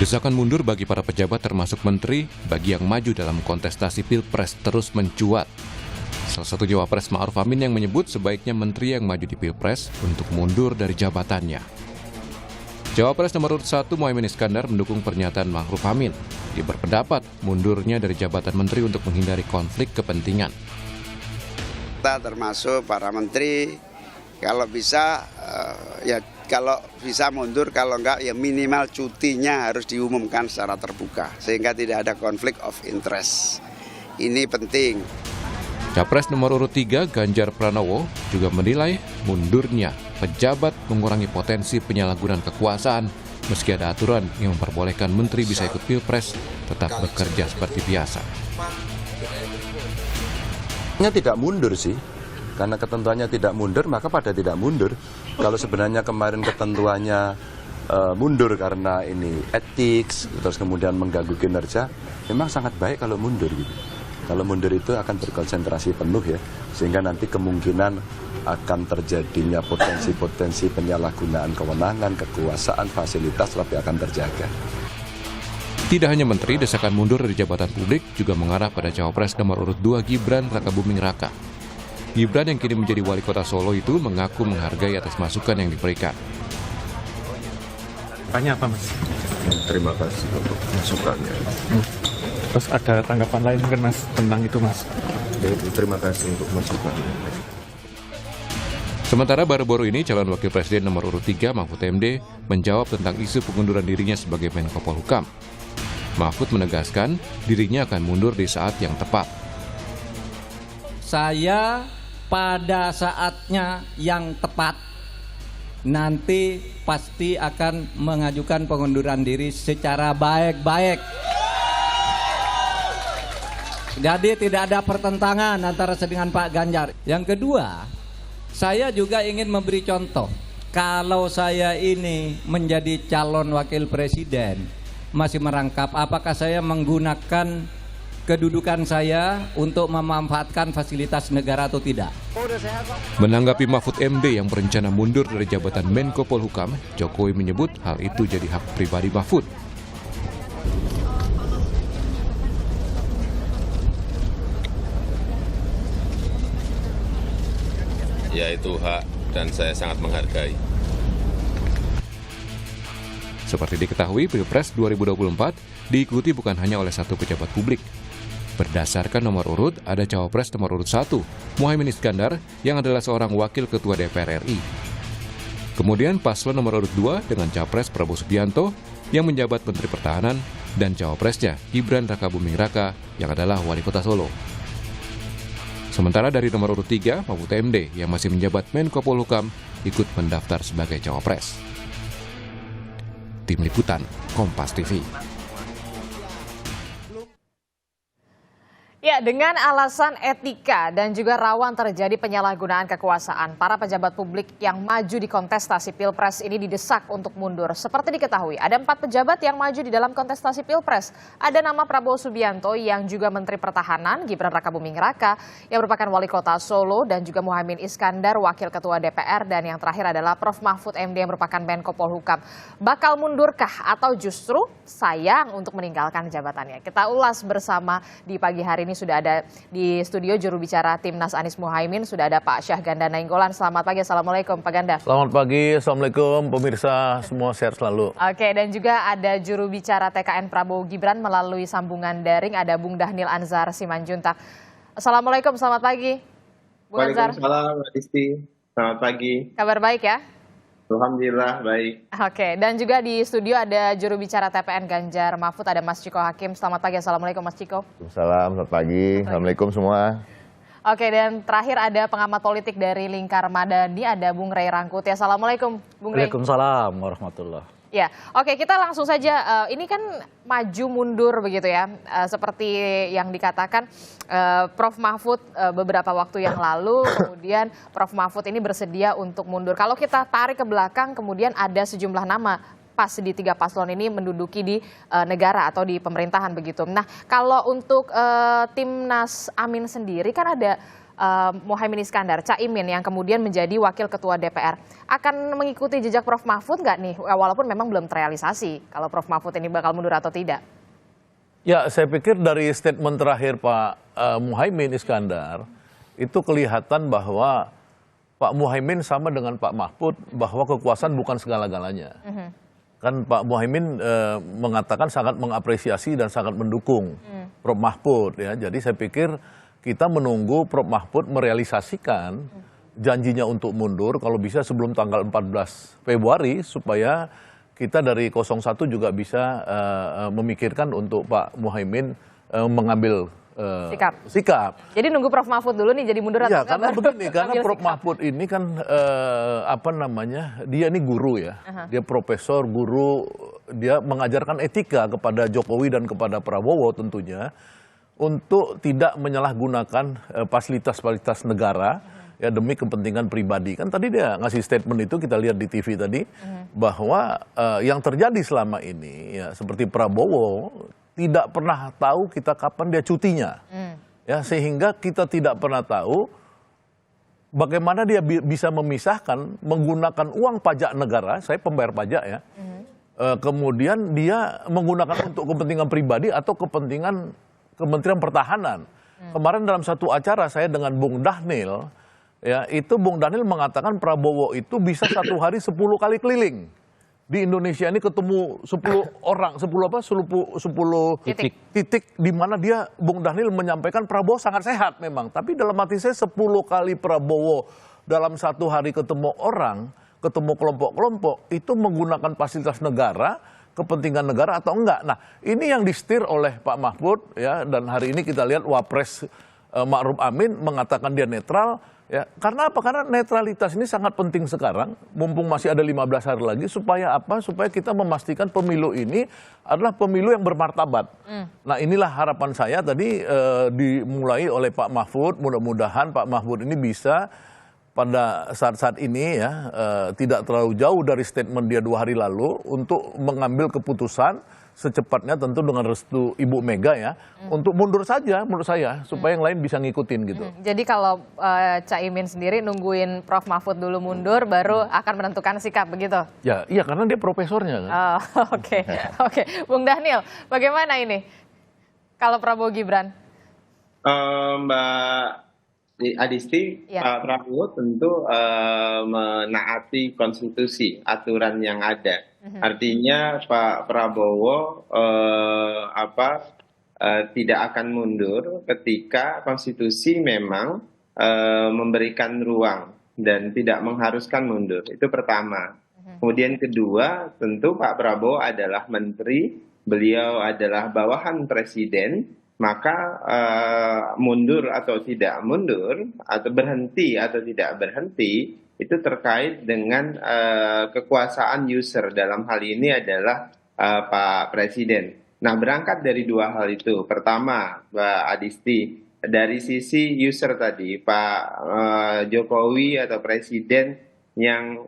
Desakan mundur bagi para pejabat termasuk menteri bagi yang maju dalam kontestasi Pilpres terus mencuat. Salah satu Cawapres Ma'ruf Amin yang menyebut sebaiknya menteri yang maju di Pilpres untuk mundur dari jabatannya. Cawapres nomor urut 1 Muhaimin Iskandar mendukung pernyataan Ma'ruf Amin. Dia berpendapat mundurnya dari jabatan menteri untuk menghindari konflik kepentingan. Kita termasuk para menteri, kalau bisa kalau bisa mundur, kalau enggak ya minimal cutinya harus diumumkan secara terbuka sehingga tidak ada konflik of interest. Ini penting. Capres nomor urut 3 Ganjar Pranowo juga menilai mundurnya pejabat mengurangi potensi penyalahgunaan kekuasaan meski ada aturan yang memperbolehkan menteri bisa ikut Pilpres tetap bekerja seperti biasa. Tidak mundur sih, karena ketentuannya tidak mundur maka pada tidak mundur. Kalau sebenarnya kemarin ketentuannya mundur karena ini etik, terus kemudian mengganggu kinerja, memang sangat baik kalau mundur gitu. Kalau mundur itu akan berkonsentrasi penuh ya, sehingga nanti kemungkinan akan terjadinya potensi-potensi penyalahgunaan kewenangan, kekuasaan, fasilitas lebih akan terjaga. Tidak hanya menteri, desakan mundur dari jabatan publik juga mengarah pada Cawapres nomor urut 2 Gibran Rakabuming Raka. Gibran yang kini menjadi wali kota Solo itu mengaku menghargai atas masukan yang diberikan. Tanya apa, Mas? Terima kasih untuk masukannya. Terus ada tanggapan lain mungkin, Mas, tentang itu, Mas? Terima kasih untuk masukannya. Sementara baru-baru ini calon wakil presiden nomor urut 3 Mahfud MD menjawab tentang isu pengunduran dirinya sebagai Menko Polhukam. Mahfud menegaskan dirinya akan mundur di saat yang tepat. Saya pada saatnya yang tepat nanti pasti akan mengajukan pengunduran diri secara baik-baik. Jadi tidak ada pertentangan antara saya dengan Pak Ganjar. Yang kedua, saya juga ingin memberi contoh. Kalau saya ini menjadi calon wakil presiden, masih merangkap apakah saya menggunakan kedudukan saya untuk memanfaatkan fasilitas negara atau tidak. Menanggapi Mahfud MD yang berencana mundur dari jabatan Menko Polhukam, Jokowi menyebut hal itu jadi hak pribadi Mahfud. Ya, itu hak dan saya sangat menghargai. Seperti diketahui, Pilpres 2024 diikuti bukan hanya oleh satu pejabat publik. Berdasarkan nomor urut, ada Cawapres nomor urut 1, Muhaimin Iskandar, yang adalah seorang wakil ketua DPR RI. Kemudian paslon nomor urut 2 dengan Capres Prabowo Subianto, yang menjabat Menteri Pertahanan, dan Cawapresnya Gibran Rakabuming Raka, yang adalah wali kota Solo. Sementara dari nomor urut 3, Mahfud MD, yang masih menjabat Menko Polhukam, ikut mendaftar sebagai Cawapres. Tim Liputan, Kompas TV. Ya, dengan alasan etika dan juga rawan terjadi penyalahgunaan kekuasaan, para pejabat publik yang maju di kontestasi Pilpres ini didesak untuk mundur. Seperti diketahui, ada 4 pejabat yang maju di dalam kontestasi Pilpres. Ada nama Prabowo Subianto yang juga Menteri Pertahanan, Gibran Rakabuming Raka yang merupakan wali kota Solo, dan juga Muhaimin Iskandar, wakil ketua DPR, dan yang terakhir adalah Prof. Mahfud MD yang merupakan Menko Polhukam. Bakal mundurkah atau justru sayang untuk meninggalkan jabatannya? Kita ulas bersama di pagi hari ini. Sudah ada di studio juru bicara Timnas Anies Muhaimin, sudah ada Pak Syahganda Nainggolan. Selamat pagi, Assalamualaikum Pak Ganda. Selamat pagi, Assalamualaikum pemirsa, semua sehat selalu. Oke, dan juga ada juru bicara TKN Prabowo Gibran melalui sambungan daring, ada Bung Dhanil Anzar Simanjuntak. Assalamualaikum, selamat pagi Bung Anzar. Waalaikumsalam, Mbak Disti. Selamat pagi. Kabar baik ya? Alhamdulillah baik. Oke, dan juga di studio ada juru bicara TPN Ganjar Mahfud, ada Mas Ciko Hakim. Selamat pagi, Assalamualaikum Mas Ciko. Selamat pagi, Assalamualaikum semua. Oke, dan terakhir ada pengamat politik dari Lingkar Madani, ada Bung Ray Rangkuti. Assalamualaikum Bung Ray. Waalaikumsalam warahmatullahi. Ya, oke, kita langsung saja. Ini kan maju mundur begitu ya, seperti yang dikatakan Prof. Mahfud beberapa waktu yang lalu, kemudian Prof. Mahfud ini bersedia untuk mundur. Kalau kita tarik ke belakang, kemudian ada sejumlah nama pas di 3 paslon ini menduduki di negara atau di pemerintahan begitu. Nah, kalau untuk Timnas Amin sendiri kan ada Muhaimin Iskandar, Caimin yang kemudian menjadi Wakil Ketua DPR, akan mengikuti jejak Prof Mahfud nggak nih? Walaupun memang belum terrealisasi kalau Prof Mahfud ini bakal mundur atau tidak. Ya, saya pikir dari statement terakhir Pak Muhaimin Iskandar, itu kelihatan bahwa Pak Muhaimin sama dengan Pak Mahfud bahwa kekuasaan bukan segala-galanya. Kan Pak Muhaimin mengatakan sangat mengapresiasi dan sangat mendukung Prof Mahfud ya. Jadi saya pikir kita menunggu Prof Mahfud merealisasikan janjinya untuk mundur kalau bisa sebelum tanggal 14 Februari supaya kita dari 01 juga bisa memikirkan untuk Pak Muhaimin mengambil sikap. Jadi nunggu Prof Mahfud dulu nih jadi mundur atau ya, enggak? karena begini, karena Prof sikap. Mahfud ini kan dia ini guru ya. Dia profesor, guru, dia mengajarkan etika kepada Jokowi dan kepada Prabowo tentunya untuk tidak menyalahgunakan fasilitas-fasilitas negara ya demi kepentingan pribadi. Kan tadi dia ngasih statement itu kita lihat di TV tadi bahwa yang terjadi selama ini ya seperti Prabowo tidak pernah tahu kita kapan dia cutinya. Ya sehingga kita tidak pernah tahu bagaimana dia bisa memisahkan menggunakan uang pajak negara, saya pembayar pajak ya. Kemudian dia menggunakan untuk kepentingan pribadi atau kepentingan Kementerian Pertahanan. Kemarin dalam satu acara saya dengan Bung Dhanil, ya itu Bung Dhanil mengatakan Prabowo itu bisa satu hari 10 kali keliling. Di Indonesia ini ketemu 10 orang, 10 titik di mana dia Bung Dhanil menyampaikan Prabowo sangat sehat memang. Tapi dalam hati saya 10 kali Prabowo dalam satu hari ketemu orang, ketemu kelompok-kelompok, itu menggunakan fasilitas negara, kepentingan negara atau enggak. Nah, ini yang disetir oleh Pak Mahfud ya, dan hari ini kita lihat Wapres Ma'ruf Amin mengatakan dia netral ya. Karena apa? Karena netralitas ini sangat penting sekarang, mumpung masih ada 15 hari lagi supaya apa? Supaya kita memastikan pemilu ini adalah pemilu yang bermartabat. Nah, inilah harapan saya tadi dimulai oleh Pak Mahfud, mudah-mudahan Pak Mahfud ini bisa pada saat-saat ini ya tidak terlalu jauh dari statement dia 2 hari lalu untuk mengambil keputusan secepatnya tentu dengan restu Ibu Mega ya untuk mundur saja menurut saya supaya yang lain bisa ngikutin gitu. Jadi kalau Caimin sendiri nungguin Prof Mahfud dulu mundur baru akan menentukan sikap begitu? Ya iya karena dia profesornya kan. Oke. Bung Dhanil bagaimana ini kalau Prabowo Gibran? Mbak Adisti, Pak Prabowo tentu menaati konstitusi, aturan yang ada. Artinya Pak Prabowo tidak akan mundur ketika konstitusi memang memberikan ruang dan tidak mengharuskan mundur. Itu pertama. Kemudian kedua, tentu Pak Prabowo adalah menteri, beliau adalah bawahan presiden. Maka mundur atau tidak mundur, atau berhenti atau tidak berhenti, itu terkait dengan kekuasaan user dalam hal ini adalah Pak Presiden. Nah, berangkat dari 2 hal itu. Pertama, Mbak Adisti, dari sisi user tadi, Pak Jokowi atau Presiden yang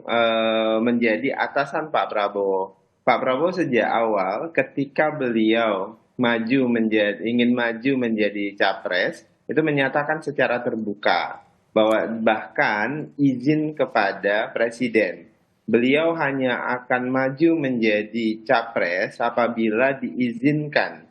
menjadi atasan Pak Prabowo. Pak Prabowo sejak awal ketika beliau ingin maju menjadi capres, itu menyatakan secara terbuka bahwa bahkan izin kepada presiden. Beliau hanya akan maju menjadi capres apabila diizinkan,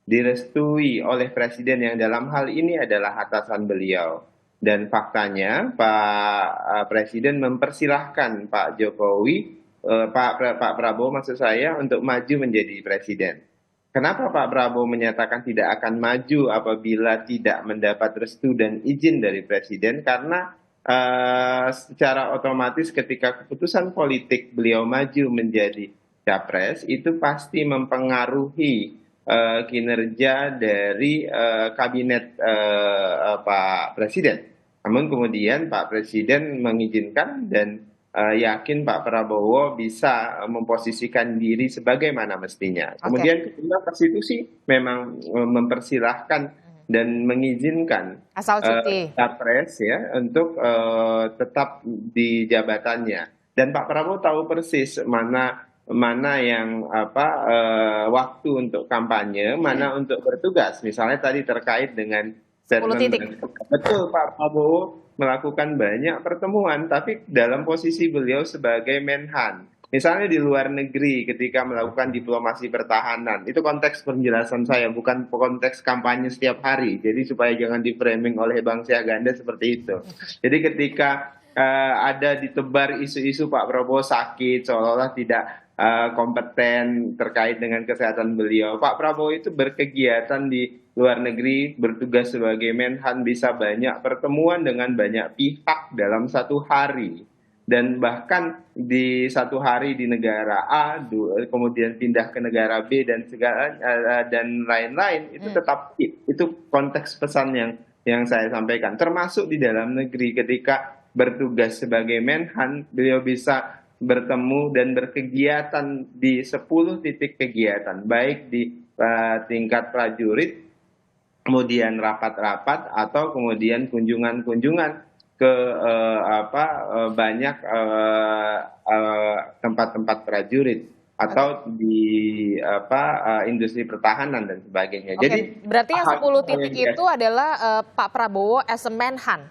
direstui oleh presiden yang dalam hal ini adalah atasan beliau. Dan faktanya Pak Presiden mempersilahkan Pak Jokowi, Pak Prabowo maksud saya untuk maju menjadi presiden. Kenapa Pak Prabowo menyatakan tidak akan maju apabila tidak mendapat restu dan izin dari Presiden? Karena secara otomatis ketika keputusan politik beliau maju menjadi capres, itu pasti mempengaruhi kinerja dari kabinet Pak Presiden. Namun kemudian Pak Presiden mengizinkan dan yakin Pak Prabowo bisa memposisikan diri sebagaimana mestinya. Kemudian kedua, konstitusi memang mempersilahkan dan mengizinkan asal cuti capres ya untuk tetap di jabatannya. Dan Pak Prabowo tahu persis mana yang waktu untuk kampanye, mana untuk bertugas. Misalnya tadi terkait dengan 10 titik. Betul, Pak Prabowo melakukan banyak pertemuan, tapi dalam posisi beliau sebagai Menhan. Misalnya di luar negeri ketika melakukan diplomasi pertahanan, itu konteks penjelasan saya, bukan konteks kampanye setiap hari. Jadi supaya jangan di-framing oleh Bang Syahganda seperti itu. Jadi ketika ada ditebar isu-isu Pak Prabowo sakit, seolah-olah tidak kompeten terkait dengan kesehatan beliau. Pak Prabowo itu berkegiatan di luar negeri, bertugas sebagai Menhan, bisa banyak pertemuan dengan banyak pihak dalam satu hari. Dan bahkan di satu hari di negara A, kemudian pindah ke negara B dan segala dan lain-lain, itu tetap itu konteks pesan yang saya sampaikan. Termasuk di dalam negeri ketika bertugas sebagai Menhan, beliau bisa bertemu dan berkegiatan di 10 titik kegiatan, baik di tingkat prajurit, kemudian rapat-rapat, atau kemudian kunjungan-kunjungan ke banyak tempat-tempat prajurit atau di industri pertahanan dan sebagainya. Oke, Jadi berarti yang 10 titik itu adalah Pak Prabowo as a Menhan.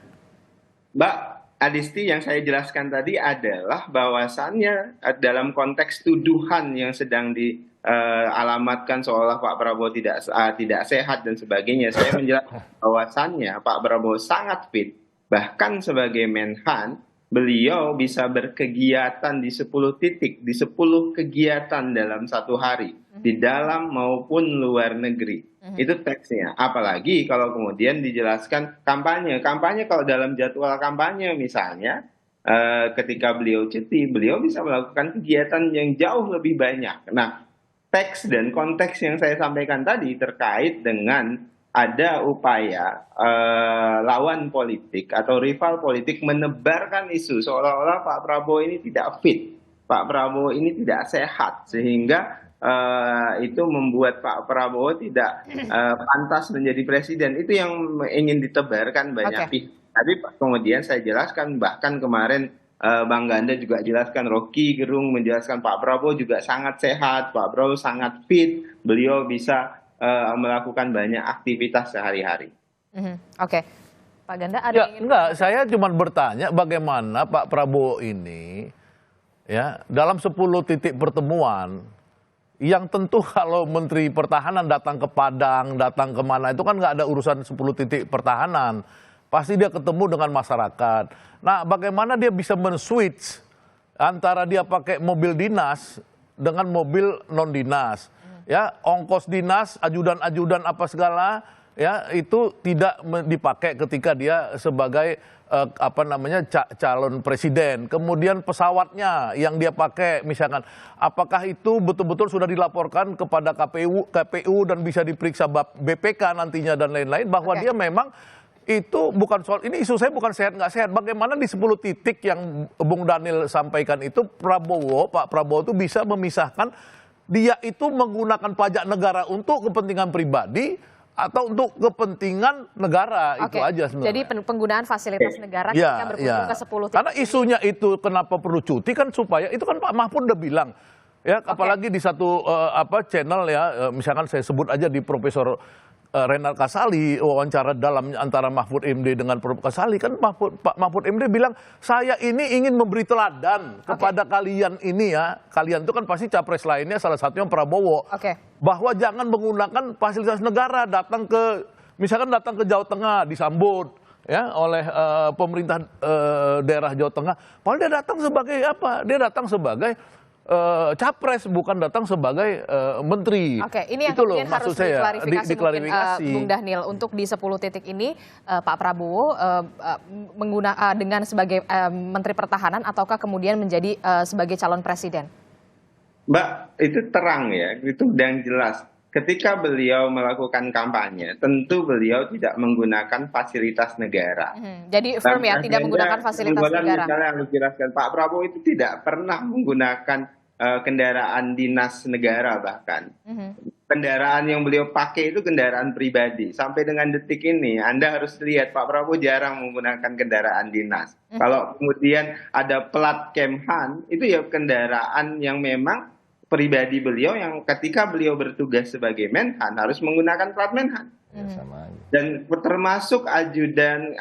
Mbak Adisti, yang saya jelaskan tadi adalah bahwasannya dalam konteks tuduhan yang sedang dialamatkan seolah Pak Prabowo tidak sehat dan sebagainya, saya menjelaskan bahwasannya Pak Prabowo sangat fit. Bahkan sebagai Menhan, beliau bisa berkegiatan di 10 titik, di 10 kegiatan dalam satu hari, di dalam maupun luar negeri. Itu teksnya. Apalagi kalau kemudian dijelaskan kampanye. Kampanye kalau dalam jadwal kampanye misalnya, ketika beliau cuti, beliau bisa melakukan kegiatan yang jauh lebih banyak. Nah, teks dan konteks yang saya sampaikan tadi terkait dengan ada upaya lawan politik atau rival politik menebarkan isu seolah-olah Pak Prabowo ini tidak fit, Pak Prabowo ini tidak sehat, sehingga itu membuat Pak Prabowo tidak pantas menjadi presiden. Itu yang ingin ditebarkan banyak pihak. Tapi kemudian saya jelaskan, bahkan kemarin Bang Ganda juga jelaskan, Rocky Gerung menjelaskan Pak Prabowo juga sangat sehat, Pak Prabowo sangat fit, beliau bisa melakukan banyak aktivitas sehari-hari. Oke, Pak Ganda ada yang ingin... Enggak, saya cuma bertanya bagaimana Pak Prabowo ini ya dalam 10 titik pertemuan yang tentu kalau Menteri Pertahanan datang ke Padang, datang kemana itu kan nggak ada urusan 10 titik pertahanan. Pasti dia ketemu dengan masyarakat. Nah, bagaimana dia bisa men-switch antara dia pakai mobil dinas dengan mobil non-dinas? Ya, ongkos dinas, ajudan-ajudan apa segala, ya itu tidak dipakai ketika dia sebagai calon presiden. Kemudian pesawatnya yang dia pakai, misalkan, apakah itu betul-betul sudah dilaporkan kepada KPU dan bisa diperiksa BPK nantinya dan lain-lain, bahwa dia memang itu bukan soal, ini isu saya bukan sehat nggak sehat. Bagaimana di 10 titik yang Bung Daniel sampaikan itu, Pak Prabowo itu bisa memisahkan dia itu menggunakan pajak negara untuk kepentingan pribadi atau untuk kepentingan negara. Itu aja sebenarnya. Jadi penggunaan fasilitas negara ketika berkunjung ke 10 titik. Karena isunya itu kenapa perlu cuti kan supaya, itu kan Pak Mahfud udah bilang. Ya, apalagi di satu channel ya, misalkan saya sebut aja di Profesor Renal Kasali, wawancara dalam antara Mahfud MD dengan Prof Kasali, kan Pak Mahfud MD bilang, saya ini ingin memberi teladan kepada kalian ini ya, kalian itu kan pasti capres lainnya, salah satunya Prabowo, bahwa jangan menggunakan fasilitas negara, misalkan datang ke Jawa Tengah disambut ya oleh pemerintah daerah Jawa Tengah, padahal dia datang sebagai apa? Dia datang sebagai capres, bukan datang sebagai menteri. Oke, ini yang itu kemudian harus diklarifikasi Bung Daniel. Untuk di 10 titik ini Pak Prabowo dengan sebagai Menteri Pertahanan ataukah kemudian menjadi sebagai calon presiden? Mbak, itu terang ya, itu dan jelas. Ketika beliau melakukan kampanye, tentu beliau tidak menggunakan fasilitas negara. Jadi firm ya, tidak menggunakan fasilitas negara. Misalnya harus jelaskan, Pak Prabowo itu tidak pernah menggunakan kendaraan dinas negara bahkan. Kendaraan yang beliau pakai itu kendaraan pribadi. Sampai dengan detik ini, Anda harus lihat Pak Prabowo jarang menggunakan kendaraan dinas. Kalau kemudian ada plat Kemhan, itu ya kendaraan yang memang pribadi beliau yang ketika beliau bertugas sebagai Menhan harus menggunakan plat Menhan. Dan termasuk ajudan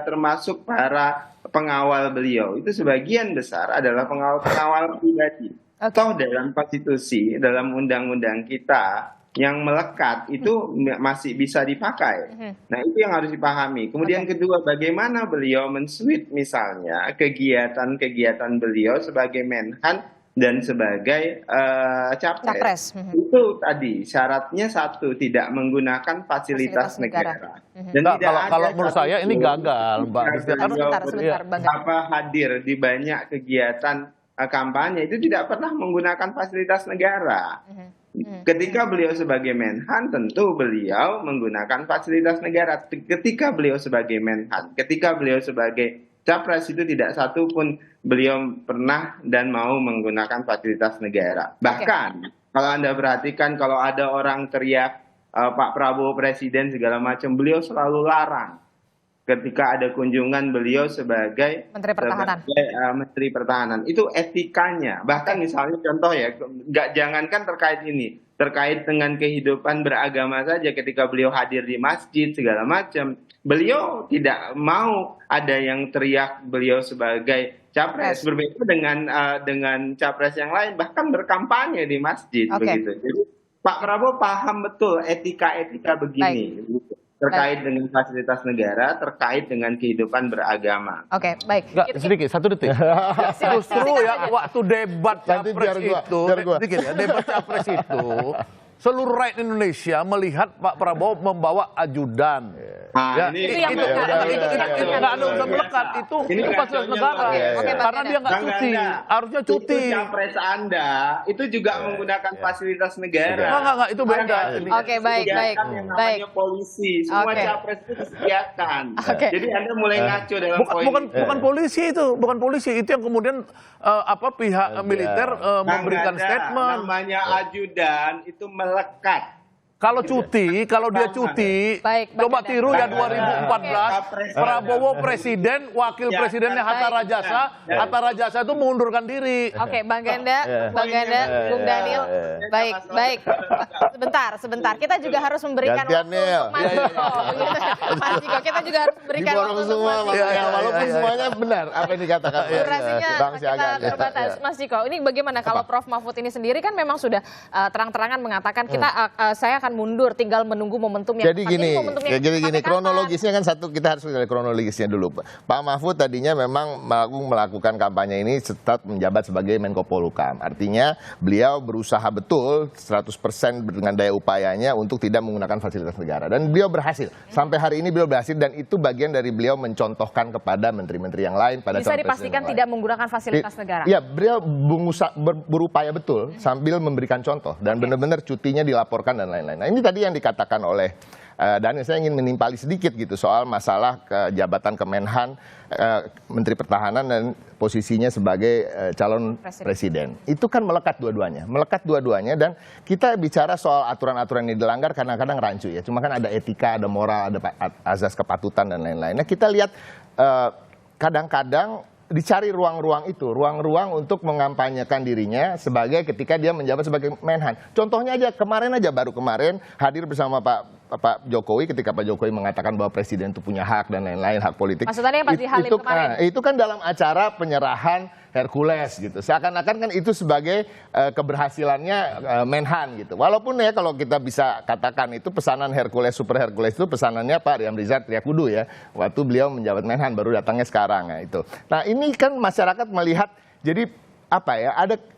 termasuk para pengawal beliau itu sebagian besar adalah pengawal pribadi. Toh dalam konstitusi, dalam undang-undang kita yang melekat itu masih bisa dipakai. Nah, itu yang harus dipahami. Kemudian kedua, bagaimana beliau men-switch misalnya kegiatan-kegiatan beliau sebagai Menhan dan sebagai capres. Itu tadi syaratnya satu, tidak menggunakan fasilitas negara. Dan kalau menurut saya ini gagal, Mbak. Sebentar, Bang. Hadir di banyak kegiatan kampanye itu tidak pernah menggunakan fasilitas negara. Ketika beliau sebagai Menhan, tentu beliau menggunakan fasilitas negara. Ketika beliau sebagai Menhan, ketika beliau sebagai capres itu tidak satu pun beliau pernah dan mau menggunakan fasilitas negara. Bahkan kalau Anda perhatikan, kalau ada orang teriak Pak Prabowo presiden segala macam, beliau selalu larang. Ketika ada kunjungan beliau sebagai Menteri Pertahanan, itu etikanya. Bahkan misalnya contoh ya, jangankan terkait ini, terkait dengan kehidupan beragama saja, ketika beliau hadir di masjid segala macam, beliau tidak mau ada yang teriak beliau sebagai capres. Berbeda dengan capres yang lain, bahkan berkampanye di masjid begitu. Jadi Pak Prabowo paham betul etika-etika begini. Terkait dengan fasilitas negara, terkait dengan kehidupan beragama. Oke, baik. Sedikit, 1 detik. Justru ya, waktu debat capres itu, debat capres itu, seluruh rakyat Indonesia melihat Pak Prabowo membawa ajudan. Itu yang nggak ada urusan melekat, itu fasilitas negara. Karena dia nggak cuti, harusnya cuti. Itu capres Anda, itu juga menggunakan fasilitas negara. Enggak, itu beda. Oke, baik. Yang namanya polisi, semua capres itu disediakan. Jadi Anda mulai ngaco dalam poin. Bukan polisi itu yang kemudian pihak militer memberikan statement. Namanya ajudan itu melekat. Kalau dia cuti, coba tiru ya 2014, Prabowo presiden, wakil presidennya Hatta Rajasa itu mengundurkan diri. Oke, Bang Ganda, Bung Daniel, baik. Sebentar. Kita juga harus memberikan waktu untuk Mas Ciko. Kita juga harus memberikan waktu untuk Mas Ciko. Walaupun semuanya benar apa yang dikatakan. Durasinya kita terbatas. Mas Ciko, ini bagaimana kalau Prof Mahfud ini sendiri kan memang sudah terang-terangan mengatakan saya akan mundur, tinggal menunggu momentum yang Jadi gini, kronologisnya kan kita harus lihat kronologisnya dulu. Pak Mahfud tadinya memang melakukan kampanye ini setelah menjabat sebagai Menko Polhukam. Artinya beliau berusaha betul 100% dengan daya upayanya untuk tidak menggunakan fasilitas negara. Dan beliau berhasil. Sampai hari ini beliau berhasil dan itu bagian dari beliau mencontohkan kepada menteri-menteri yang lain. Bisa dipastikan tidak menggunakan fasilitas negara? Iya, beliau berupaya betul sambil memberikan contoh. Dan benar-benar cutinya dilaporkan dan lain-lain. Nah, ini tadi yang dikatakan oleh Daniel, saya ingin menimpali sedikit gitu soal masalah jabatan Kemenhan, Menteri Pertahanan dan posisinya sebagai calon presiden. Itu kan melekat dua-duanya dan kita bicara soal aturan-aturan yang dilanggar kadang-kadang rancu ya. Cuma kan ada etika, ada moral, ada azas kepatutan dan lain-lain. Nah, kita lihat kadang-kadang dicari ruang-ruang untuk mengampanyekan dirinya sebagai ketika dia menjabat sebagai Menhan. Contohnya baru kemarin hadir bersama Pak Jokowi ketika Pak Jokowi mengatakan bahwa presiden itu punya hak dan lain-lain, hak politik. Maksudnya yang pas di Halim kemarin? Itu kan dalam acara penyerahan Hercules gitu. Seakan-akan kan itu sebagai keberhasilannya Menhan gitu. Walaupun ya kalau kita bisa katakan itu pesanan Super Hercules itu pesanannya Pak Riam Rizal Triakudu ya. Waktu beliau menjabat Menhan baru datangnya sekarang ya itu. Nah, ini kan masyarakat melihat jadi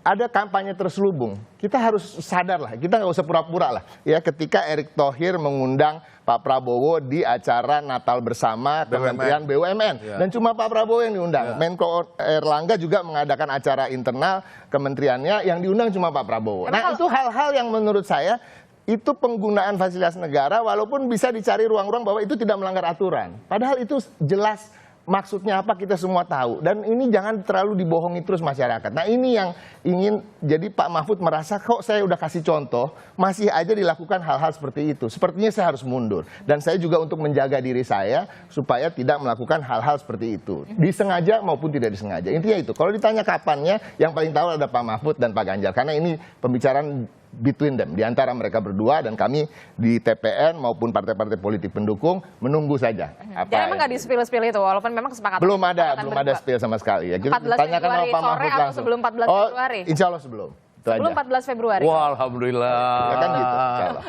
ada kampanye terselubung. Kita harus sadar lah, kita nggak usah pura-pura lah. Ya, ketika Erick Thohir mengundang Pak Prabowo di acara Natal bersama Kementerian BUMN. Dan cuma Pak Prabowo yang diundang. Menko Erlangga juga mengadakan acara internal kementeriannya yang diundang cuma Pak Prabowo. Nah, itu hal-hal yang menurut saya itu penggunaan fasilitas negara walaupun bisa dicari ruang-ruang bahwa itu tidak melanggar aturan. Padahal itu jelas maksudnya apa kita semua tahu. Dan ini jangan terlalu dibohongi terus masyarakat. Nah ini yang ingin, jadi Pak Mahfud merasa kok saya udah kasih contoh, masih aja dilakukan hal-hal seperti itu. Sepertinya saya harus mundur. Dan saya juga untuk menjaga diri saya supaya tidak melakukan hal-hal seperti itu. Disengaja maupun tidak disengaja. Intinya itu. Kalau ditanya kapannya, yang paling tahu ada Pak Mahfud dan Pak Ganjar. Karena ini pembicaraan between them, di antara mereka berdua, dan kami di TPN maupun partai-partai politik pendukung menunggu saja. Jadi emang nggak di-spill itu, walaupun memang kesepakatan. Belum ada spill sama sekali. Ya, kita 14 tanyakan sama Februari Pak sore Mahfud atau langsung. sebelum 14 Februari? Insya Allah sebelum. Itu Sebelum aja. 14 Februari. Wah, alhamdulillah. Ya kan gitu, insya Allah.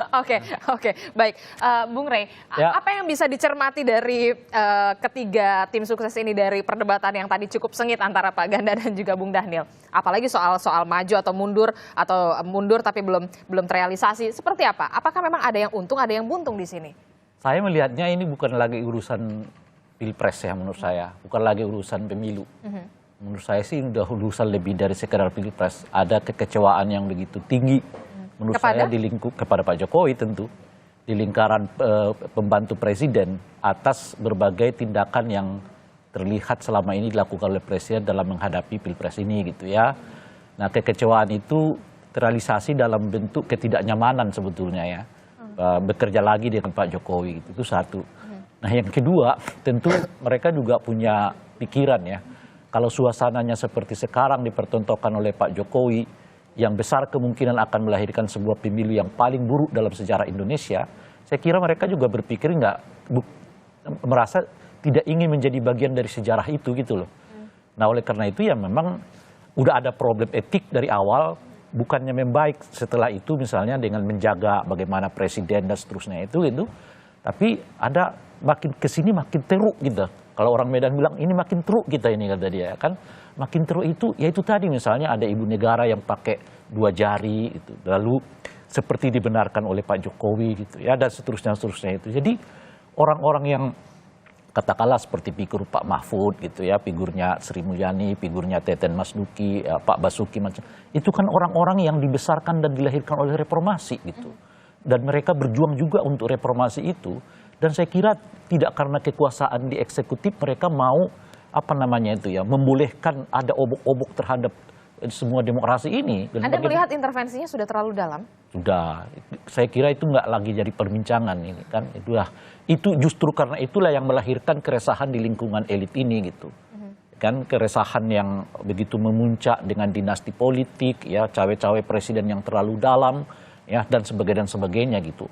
Oke, baik. Bung Rey, apa yang bisa dicermati dari ketiga tim sukses ini dari perdebatan yang tadi cukup sengit antara Pak Ganda dan juga Bung Dhanil? Apalagi soal maju atau mundur tapi belum terrealisasi. Seperti apa? Apakah memang ada yang untung, ada yang buntung di sini? Saya melihatnya ini bukan lagi urusan pilpres ya menurut saya, bukan lagi urusan pemilu. Menurut saya sih udah urusan lebih dari sekedar pilpres. Ada kekecewaan yang begitu tinggi menurut saya di lingkup kepada Pak Jokowi tentu, di lingkaran pembantu presiden atas berbagai tindakan yang terlihat selama ini dilakukan oleh presiden dalam menghadapi pilpres ini gitu ya. Nah kekecewaan itu terrealisasi dalam bentuk ketidaknyamanan sebetulnya ya. Bekerja lagi dengan Pak Jokowi gitu. Itu satu. Nah yang kedua tentu mereka juga punya pikiran ya. Kalau suasananya seperti sekarang dipertontonkan oleh Pak Jokowi, yang besar kemungkinan akan melahirkan sebuah pemilu yang paling buruk dalam sejarah Indonesia, saya kira mereka juga berpikir merasa tidak ingin menjadi bagian dari sejarah itu gitu loh. Nah oleh karena itu ya memang udah ada problem etik dari awal, bukannya membaik setelah itu misalnya dengan menjaga bagaimana presiden dan seterusnya itu gitu, tapi ada makin kesini makin teruk gitu. Kalau orang Medan bilang ini makin teruk kita ini kata dia kan, makin teruk itu ya itu tadi misalnya ada ibu negara yang pakai 2 jari itu, lalu seperti dibenarkan oleh Pak Jokowi gitu ya dan seterusnya itu. Jadi orang-orang yang katakanlah seperti figur Pak Mahfud gitu ya, figurnya Sri Mulyani, figurnya Teten Mas Duki, Pak Basuki macam itu kan orang-orang yang dibesarkan dan dilahirkan oleh reformasi gitu. Dan mereka berjuang juga untuk reformasi itu. Dan saya kira tidak karena kekuasaan di eksekutif mereka mau membolehkan ada obok-obok terhadap semua demokrasi ini. Dan Anda melihat intervensinya sudah terlalu dalam? Sudah, saya kira itu nggak lagi jadi perbincangan ini kan. Itu justru karena itulah yang melahirkan keresahan di lingkungan elit ini gitu. Kan keresahan yang begitu memuncak dengan dinasti politik ya, cawe-cawe presiden yang terlalu dalam ya dan sebagainya gitu.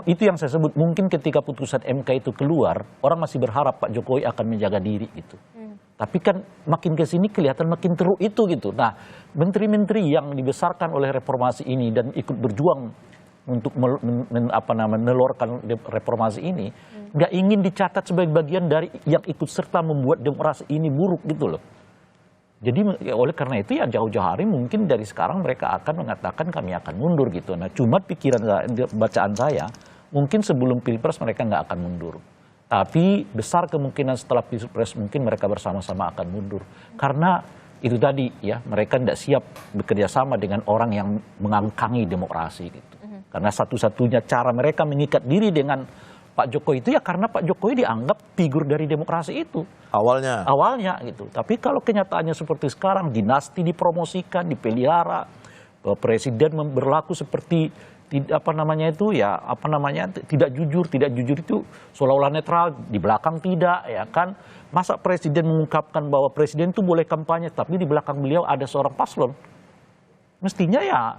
Itu yang saya sebut mungkin ketika putusan MK itu keluar, orang masih berharap Pak Jokowi akan menjaga diri gitu. Tapi kan makin ke sini kelihatan makin teruk itu gitu. Nah, menteri-menteri yang dibesarkan oleh reformasi ini dan ikut berjuang untuk menelurkan reformasi ini, nggak ingin dicatat sebagai bagian dari yang ikut serta membuat demokrasi ini buruk gitu loh. Jadi oleh karena itu ya jauh-jauh hari mungkin dari sekarang mereka akan mengatakan kami akan mundur gitu. Nah cuma bacaan saya mungkin sebelum pilpres mereka nggak akan mundur. Tapi besar kemungkinan setelah pilpres mungkin mereka bersama-sama akan mundur. Karena itu tadi ya mereka tidak siap bekerja sama dengan orang yang mengangkangi demokrasi gitu. Karena satu-satunya cara mereka mengikat diri dengan Pak Jokowi itu ya karena Pak Jokowi dianggap figur dari demokrasi itu. Awalnya gitu. Tapi kalau kenyataannya seperti sekarang, dinasti dipromosikan, dipelihara, presiden berlaku seperti tidak jujur itu seolah-olah netral, di belakang tidak ya kan. Masa presiden mengungkapkan bahwa presiden itu boleh kampanye tapi di belakang beliau ada seorang paslon. Mestinya ya